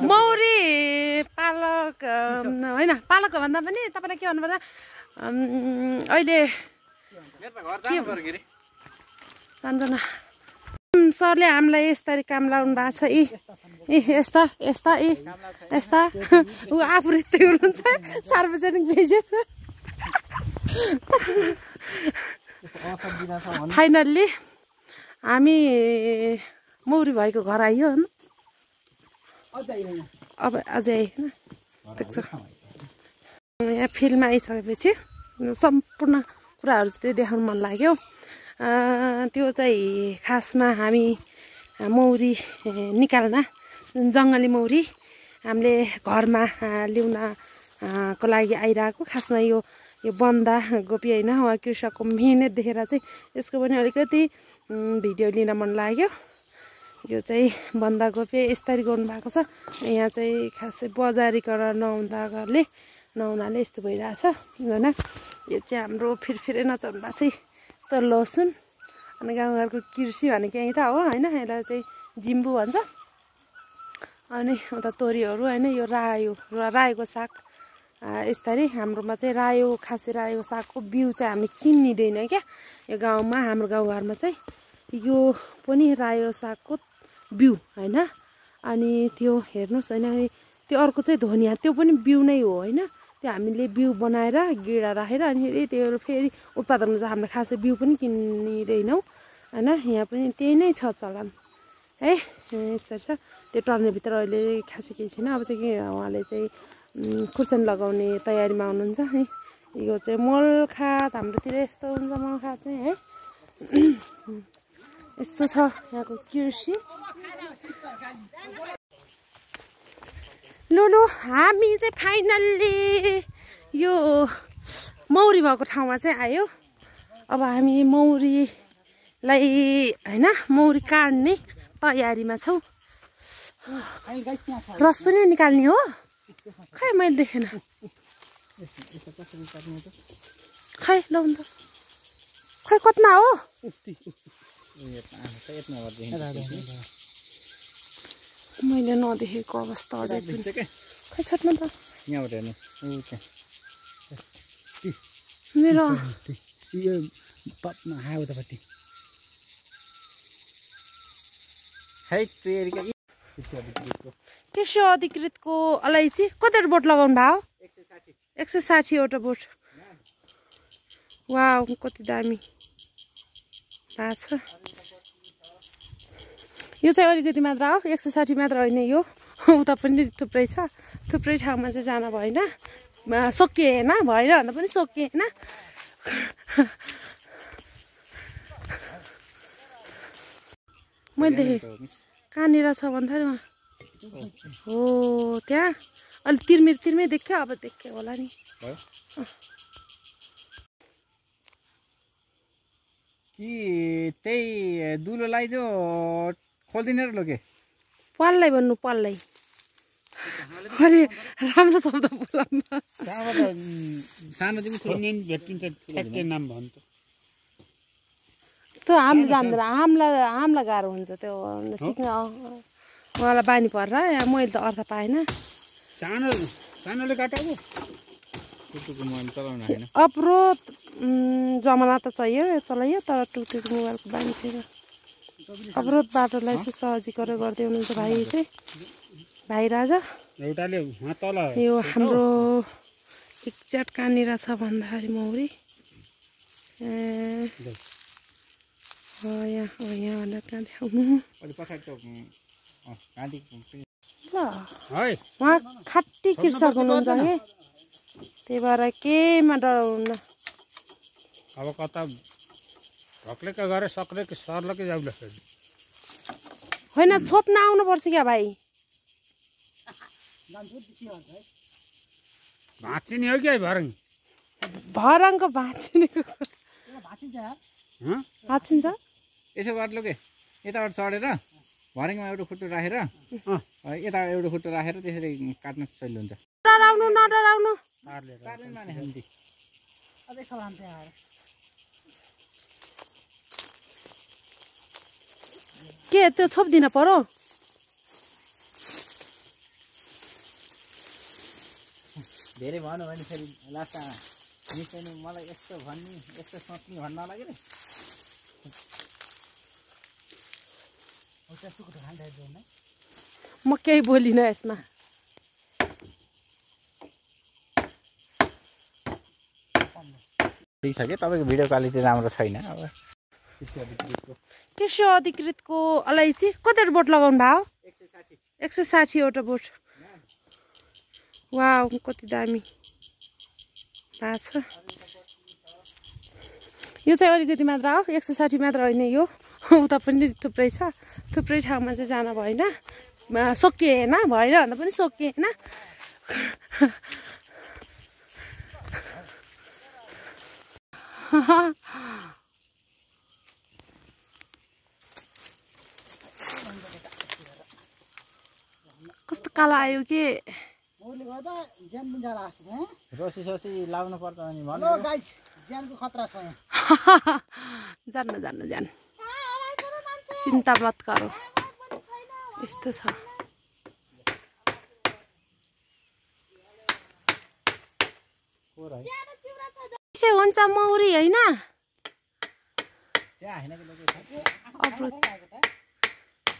मौरी पालक होइन पालक भन्दा पनि तपाईँलाई के भन्नुपर्छ अहिले सञ्जना सरले हामीलाई यसरी काम लाउनु भएको छ यस्ता यस्ता यस्ता ऊ आफू रित्तै हुनुहुन्छ सार्वजनिक भेजेर फाइनल्ली हामी मौरी भएको घर आइयो होइन अब अझै होइन देख्छ यहाँ फिल्डमा आइसकेपछि सम्पूर्ण कुराहरू चाहिँ देखाउनु मन लाग्यो त्यो चाहिँ खासमा हामी मौरी निकाल्न जङ्गली मौरी हामीले घरमा ल्याउनको लागि आइरहेको खासमा यो बन्दा गोपी होइन उहाँ कृषकको मेहनत देखेर चाहिँ यसको पनि अलिकति भिडियो लिन मन लाग्यो यो चाहिँ बन्दाकोपी यसरी गर्नुभएको छ यहाँ चाहिँ खासै बजारीकरण नहुनाले यस्तो भइरहेछ होइन यो चाहिँ हाम्रो फिरफिरे नचल्नु भएको चाहिँ यस्तो लसुन अनि गाउँघरको कृषि भनेको यहीँ त हो होइन यसलाई चाहिँ जिम्बु भन्छ अनि उता तोरीहरू होइन यो रायोको साग यसरी हाम्रोमा चाहिँ खासै रायोको सागको बिउ चाहिँ हामी किन्दिँदैन क्या यो गाउँमा हाम्रो गाउँघरमा चाहिँ यो पनि रायो सागको बिउ होइन अनि त्यो हेर्नुहोस् होइन त्यो अर्को चाहिँ धनियाँ त्यो पनि बिउ नै हो होइन त्यो हामीले बिउ बनाएर गिडा राखेर अनि त्यो फेरि उत्पादन हुन्छ हामीले खासै बिउ पनि किन्दिँदैनौँ होइन यहाँ पनि त्यही नै छ चलन है यस्तरी छ त्यो टर्नेभित्र अहिले खासै केही छैन अब चाहिँ के उहाँले चाहिँ खुर्सानी लगाउने तयारीमा हुनुहुन्छ है यो चाहिँ मलखात हाम्रोतिर यस्तो हुन्छ मलखात चाहिँ है यस्तो छ यहाँको कृषि लु हामी चाहिँ फाइनल्ली यो मौरी भएको ठाउँमा चाहिँ आयो अब हामी मौरीलाई होइन मौरी काट्ने तयारीमा छौँ रस पनि निकाल्ने हो खै मैले देखेन खै लाउनु त खै कतना हो मैले नदेखेको अवस्था अझै पनि खै छोड्नु त मेरो कृषि अधिकृतको अलैँची कतिवटा बोट लगाउनु भयो 160वटा बोट वा कति दामी भएको छ यो चाहिँ अलिकति मात्र हो 160 मात्र होइन यो उता पनि थुप्रै छ थुप्रै ठाउँमा चाहिँ जान भएन सकिएन भएन भन्दा पनि सकिएन मैले देखेँ कहाँनिर छ भन्दाखेरि हो त्यहाँ अलि तिर्मै देख्यो अब देख्यो होला नि कि त्यही दुलो लगाइदियो खोल्दिने र लोके पाललाई भन्नु पाललाई अरे राम्रो शब्द बोलाउनु सानोदेखि खोल्ने भेटिन्छ ठ्याक्कै नाम भन्छ त्यो हामीले जान्दैन हामीलाई गाह्रो हुन्छ त्यो सिक्न उहाँलाई बानी पर्छ यहाँ मैले त अर्थ पाएन सानोले काटाको अवरोध जमाना त चलाइयो तर टुटेको मोबाइलको बानी छैन अवरोध बाटोलाई चाहिँ सहजीकरण गर्दै हुनुहुन्छ भाइ राजा यो हाम्रो एक्ज्याक्ट कहाँनिर छ भन्दाखेरि मौरी यहाँ भनेर कहाँ देखाउनु उहाँ खाटी कृषक हुनुहुन्छ कि त्यही भएर केहीमा डराउनु अब कता भक्लेका गरे सक्लेको सर्लकै जाउला होइन छोप्न आउनुपर्छ क्या भाइ भाँचिने हो क्या भरङको भाँचिनेको भाँचिन्छ यसो गर्लो के यताबाट चढेर भरङमा एउटा खुट्टो राखेर यता एउटा खुट्टो राखेर त्यसरी काट्न सजिलो हुन्छ नडराउनु के त्यो छोप्दिन पर्यो धेरै भन्यो भने फेरि लास्टमा निस्कनु मलाई यस्तो भन्ने यस्तो सोच्ने भन्न लाग्यो रे म केही बोलिनँ यसमा ठिक छ कि तपाईँको भिडियो क्वालिटी राम्रो छैन अब कृषि अधिकृतको अलैँची कति बोट लगाउनु भयो 160 वटा बोट वाउ कति दामी भएको छ यो चाहिँ अलिकति मात्र हो 160 मात्र होइन यो उता पनि थुप्रै छ थुप्रै ठाउँमा चाहिँ जान भएन सकिएन भएन भन्दा पनि सकिएन कस्तो कालो आयो कि रसी ससी लाउनु पर्छ भने भन्नु ज्यानको खतरा छ जान्न चिन्ता मत गरौ यस्तो छ यसै हुन्छ मौरी हैन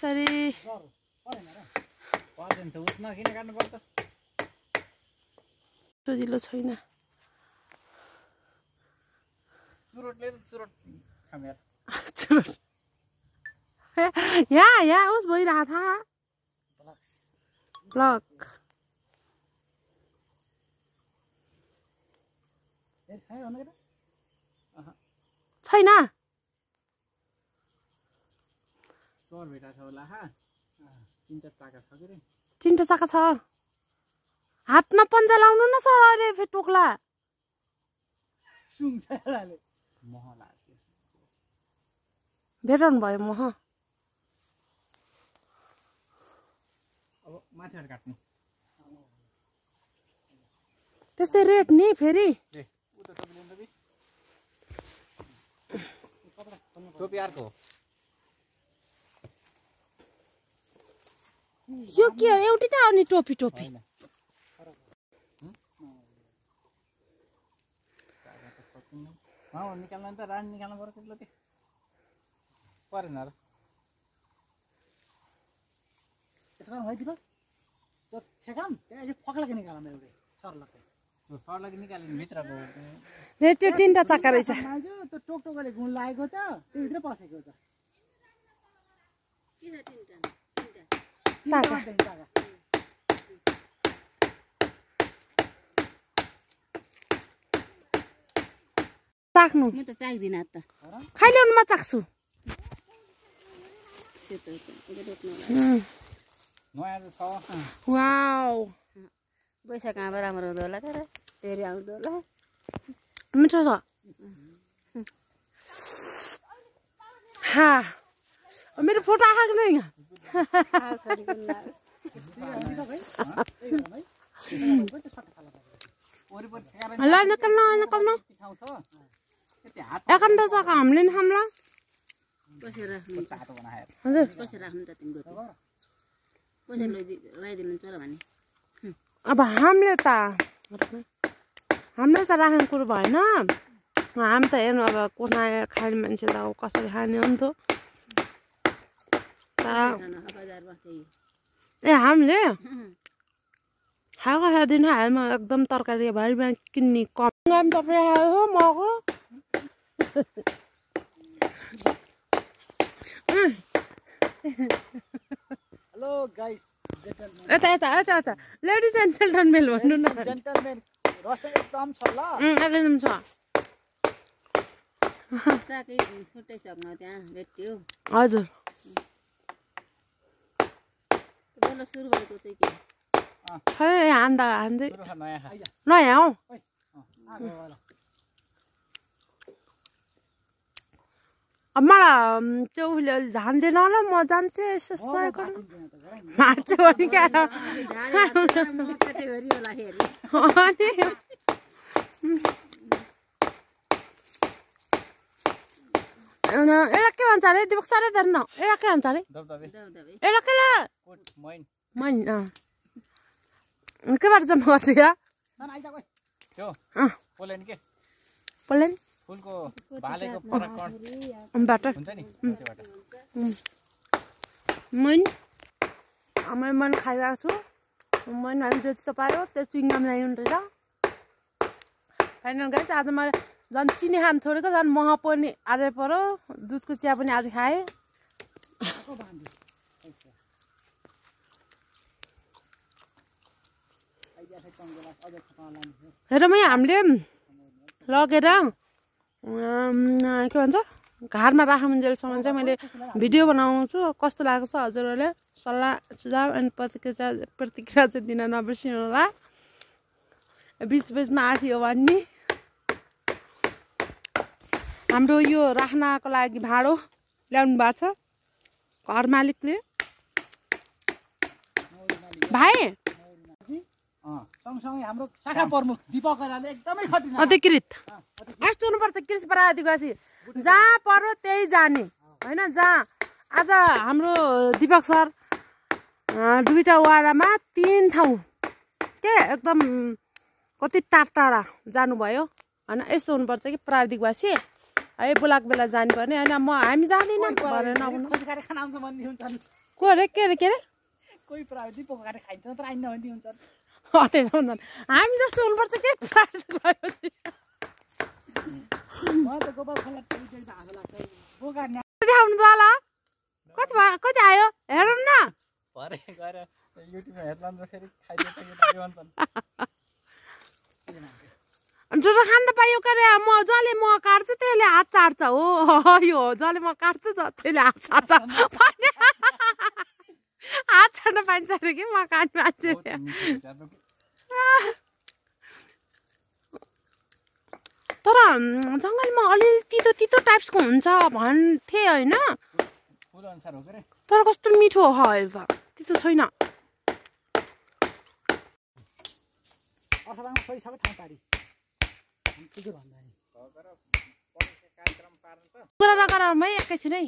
सरी सजिलो छैन यहाँ उस भइरहेको था ब्लक छैन तीनटा चाका छ हातमा पन्जा लाउनु न सर अहिले फेरि टोक्ला भेटाउनु भयो मह अब माथिबाट काट्नु त्यस्तै रेट नि फेरि टोपी अर्को यो के हो एउटै त आउने टोपी निकाल्नु त रान निकाल्नु पर्छ ल त्यो परेन र त्यसको है दिपक त्यो छेकाम त्यहाँ फक्लाके निकाल्नु एउटै सरलकै त्यो सरलकै निकाल्नु भित्रको त्यो तीनटा चाका रहेछ त्यो टोकटोकले गुण लागेको छ त्यो भित्र पसेको छ के चाका चाख्नु म त चाख्दिन त खाइल्याउनु म चाख्छु वाउ पैसा कहाँबाट राम्रो हुँदो होला तर फेरि आउँदो होला मिठो छ मेरो फोटो आएको नै ल निकाल्नु एकान्त चाका हामीले नि खाम्ला कसरी राख्नु हजुर कसरी राख्नु त तिमी कसरी लगाइदिनुहुन्छ र भने अब हामीले त राख्ने कुरो भएन हामी त हेर्नु अब कोठाए खाने मान्छे त अब कसरी खाने हो नि त ए हामीले खाएको दिन हालमा एकदम तरकारी भारीमा किन्ने कम तपाईँ खायो मको हेलो गाइस यता लेडिज एन्ड जेन्टलमेन भन्नु न जेन्टलमेन रस एकदम छ ल एकदम छ साकै छुट्टै सक्नु त्यहाँ भेट्यो हजुर बोलो सुरु गरेको चाहिँ के खै हान्दै नयाँ हौ अब मलाई त्यो उसले अलि झान्दैन होला म जान्थेँ यसो सहयोग गर्नु मार्छु भने क्या यसलाई के भन्छ अरे दिपक साह्रै धर्न यसलाई के भन्छ अरे यसलाई के मैन केबाट जम्मा गर्छु या त्यो पोलेन के पोलेन फुलको भालेको बाट हुन्छ नि त्योबाट मन खाइरहेको छु मन हामी जति पायो त्यो चुइङगाम ल्याइनु रहेछ फाइनल गाइस आज मैले झन् चिनी खान छोडेको झन् मह पनि आजै पऱ्यो दुधको चिया पनि आज खाएँ हेरमै हामीले लगेर के भन्छ घरमा राखुन्जेलसम्म चाहिँ मैले भिडियो बनाउँछु कस्तो लागेको छ हजुरहरूले सल्लाह सुझाव अनि प्रतिक्रिया चाहिँ दिन नबिर्सिनु होला बिचमा आसियो भन्ने हाम्रो यो राख्नको लागि भाँडो ल्याउनु भएको छ घर मालिकले भाइ सँगसँगै हाम्रो शाखा प्रमुख दीपक राले एकदमै खटिन अधिकृत यस्तो हुनुपर्छ कृषि प्राधिकसी जहाँ पर्यो त्यही जाने होइन जहाँ आज हाम्रो दीपक सर दुईटा वाडामा 3 ठाउँ के एकदम कति टाढा जानुभयो होइन यस्तो हुनुपर्छ कि प्राविधिकवासी है बोलाएको बेला जानुपर्ने होइन हामी जाँदैनौँ भनेर खोजकारी खाना आउँछ भन्ने हुन्छन् को अरे के अरे कोही प्राविधिक पकाएर खाइन्छ तर आइन भन्ने हुन्छन् हामी जस्तो हुनुपर्छ के देखाउनु त होला कति आयो हेरौँ न जो खान त पायो के अरे जसले म काट्छु त्यसले हात चाट्छ हो यो जसले म काट्छु त्यसले हात चाट्छ हात छाड्न पाइन्छ अरे कि म काट्नु मान्छे तर जङ्गलमा अलिअलि तितो टाइप्सको हुन्छ भन्थे होइन तर कस्तो मिठो हो अहिले त तितो छैन है एकैछिन है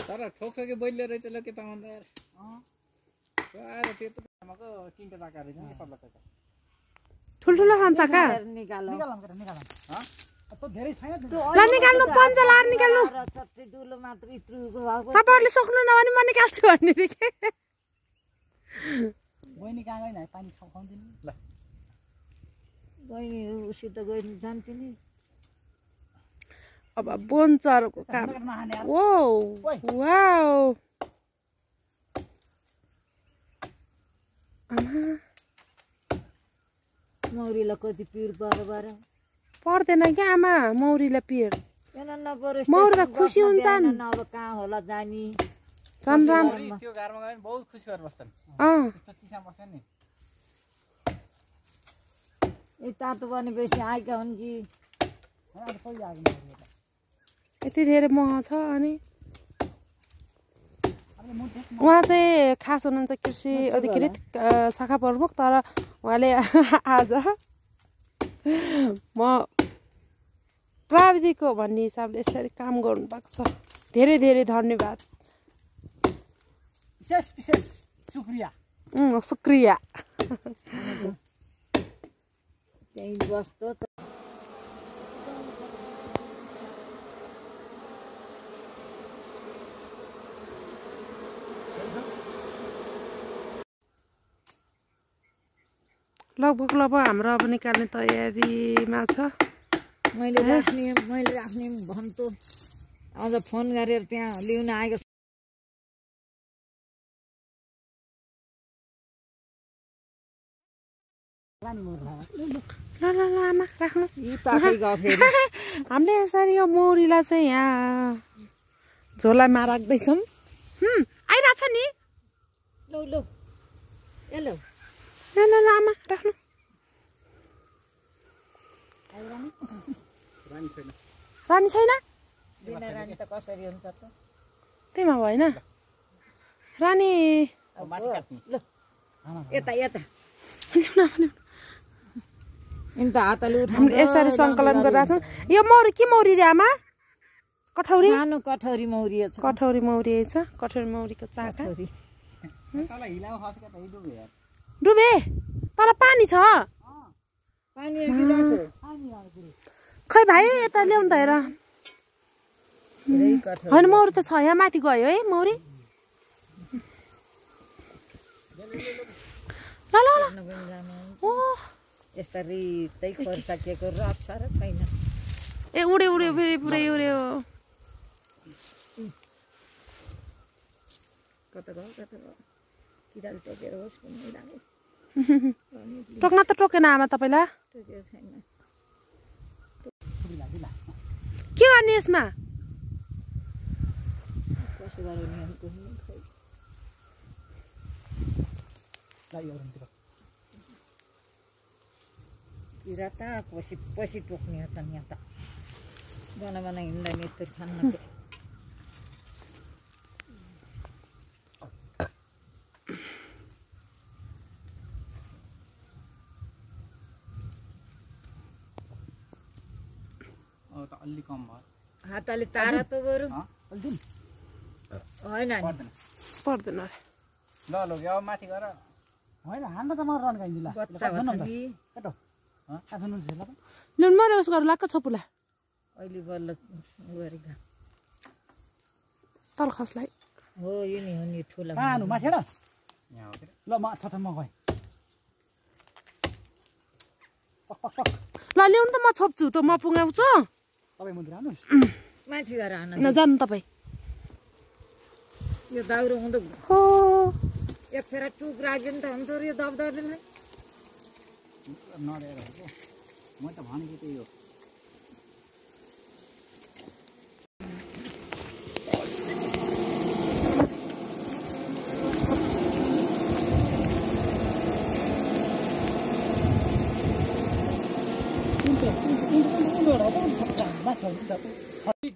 तर ठोक्यो बैले रहेछ ल के त भन्दा यार त्यो त हमको तीनटा जाका रहेछ नि सबलाई त ठुलठुलो खान्छ का निकालौँ ह त धेरै छैन ल निकाल्नु पञ्च लार निकाल्नु चट्टी दुलो मात्र इत्रुको भएको तपाईहरुले सक्नु नभने म निकाल्छु भन्ने रे के बहिनी कहाँ गइन पानी खाउँदिन ल बहिनी उसित गइन जान्थिनी अब बोन्चरको काम ओ वाउ आमा मौरीलाई कति पिर बराबर पर्दैन के आमा मौरीलाई पिर किन नपरोस् मौरी त खुसी हुन्छन् अब कहाँ होला जानी चन्द्राम त्यो घरमा गयो भने बहुत खुसी भएर बस्छन् त्यस्तो चिसा बस्छन् नि ए तातो पनि बेसी आएका हुन् कि यति धेरै मह छ अनि उहाँ चाहिँ खास हुनुहुन्छ कृषि अधिकृत शाखा प्रमुख तर उहाँले आज म प्राविधिक हो भन्ने हिसाबले यसरी काम गर्नु भएको छ धेरै धेरै धन्यवाद विशेष शुक्रिया शुक्रिया त्यही बस्दो लगभग हाम्रो अब निकाल्ने तयारीमा छ मैले राख्ने भन्छु आज फोन गरेर त्यहाँ लिउन आएको ल आमा राख्नु हामीले यसरी यो मौरीलाई चाहिँ यहाँ झोलामा राख्दैछौँ आइरहेछ नि ल आमा राख्नु रानी छैन त्यहीमा भएन रानी यसरी सङ्कलन गरिरहेको छौँ यो मौरी के मौरी रे आमा कठौरी कठौरी मौरी छ कठौरी मौरी छ कठौरी मौरीको चाका तल हिलाउ खस्का त डुब्यो यार डुबे तल पानी छ पानी गिलास खै भाइ यता ल्याउनु त हेर होइन मौरी त छ यहाँ माथि गयो है मौरी ल ल ल ओ यसरी तै खर्साकेको रस सारा छैन ए उड्यो उड्यो फेरि पुरै उड्यो कता गयो किराले टोकेर होस् कुनै लाग्यो टोक्न त टोकेन आमा तपाईँलाई टोकेको छैन के गर्ने यसमा कसो गर्यो नि अन्त किरा त पछि टोक्ने हो त यहाँ त बना हिँड्दैन यस्तरी खान्न त अलि कम भयो हातले तारा त बरु होइन नि पर्दैन अरे ल ल अब माथि गएर होइन हान्न त मलाई रन गाइदिनु ल बच्चा भन्छ नि केटो आफ्नो नुन ल ल्याउनु मरे उस गरेर लाक्क छपुला अहिले बल्ल गरेका तल खसलाई हो यो नि हो नि ठुला पानु माथि र यहाँ हो के ल म म गएँ ल ल्याउनु त म छोप्छु त म पुगाउँछु तपाईँ मन्दिर आउनुहोस् माथि गएर हान नजानु तपाईँ यो दाउरो हुँदो हो एक फेरा टुक राख्यो नि त हुन्थ्यो यो दबदबीलाई नडेर हो म त भनेको त्यही हो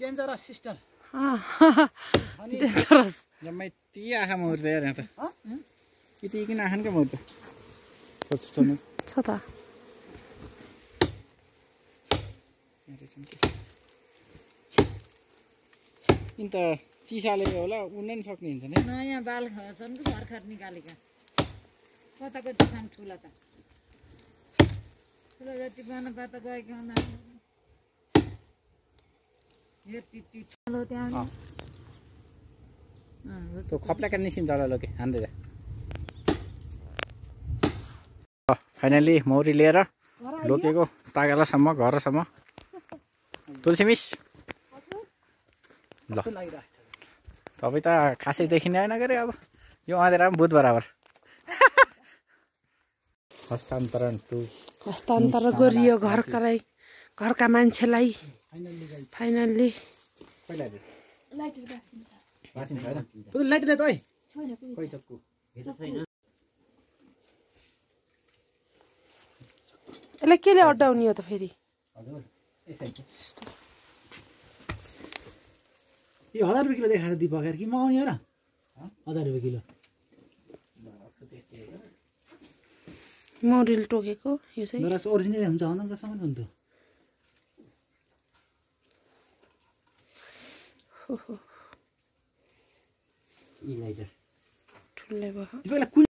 डेन्जरस सिस्टर डेन्जरस जम्मै ती आँखा मर्छ यार यहाँ त यति किन आँखाकै मर्छ छोड्नु छ त यिन त चिसाले होला उड्न नि सक्ने हुन्छ नि नयाँ बाल छन् कि भर्खर निकालेका कता कति छन् ठुला त ठुला जति बना पाता गएका त्यो खप्लाका निस्किन्छ होला लोके हान्दै फाइनली मौरी लिएर लोकेको तागालासम्म घरसम्म तुलसी मिस ल तपाईँ त खासै देखिने आएन गरे अब यो अँधेरा पनि बुध बराबर हस्तान्तरण गरियो घरका मान्छेलाई फाइनल्ली लाइट ल्याएको है यसलाई केले अड्डाउने हो त फेरि यो 1000 रुपियाँ किलो देखाएर दिप बगेर कि म आउने हो र 1000 रुपियाँ किलो मौरीले टोकेको यो चाहिँ नरास ओरिजिनल हुन्छ हनका सामान हो नि त ठुलै भयो तिमीलाई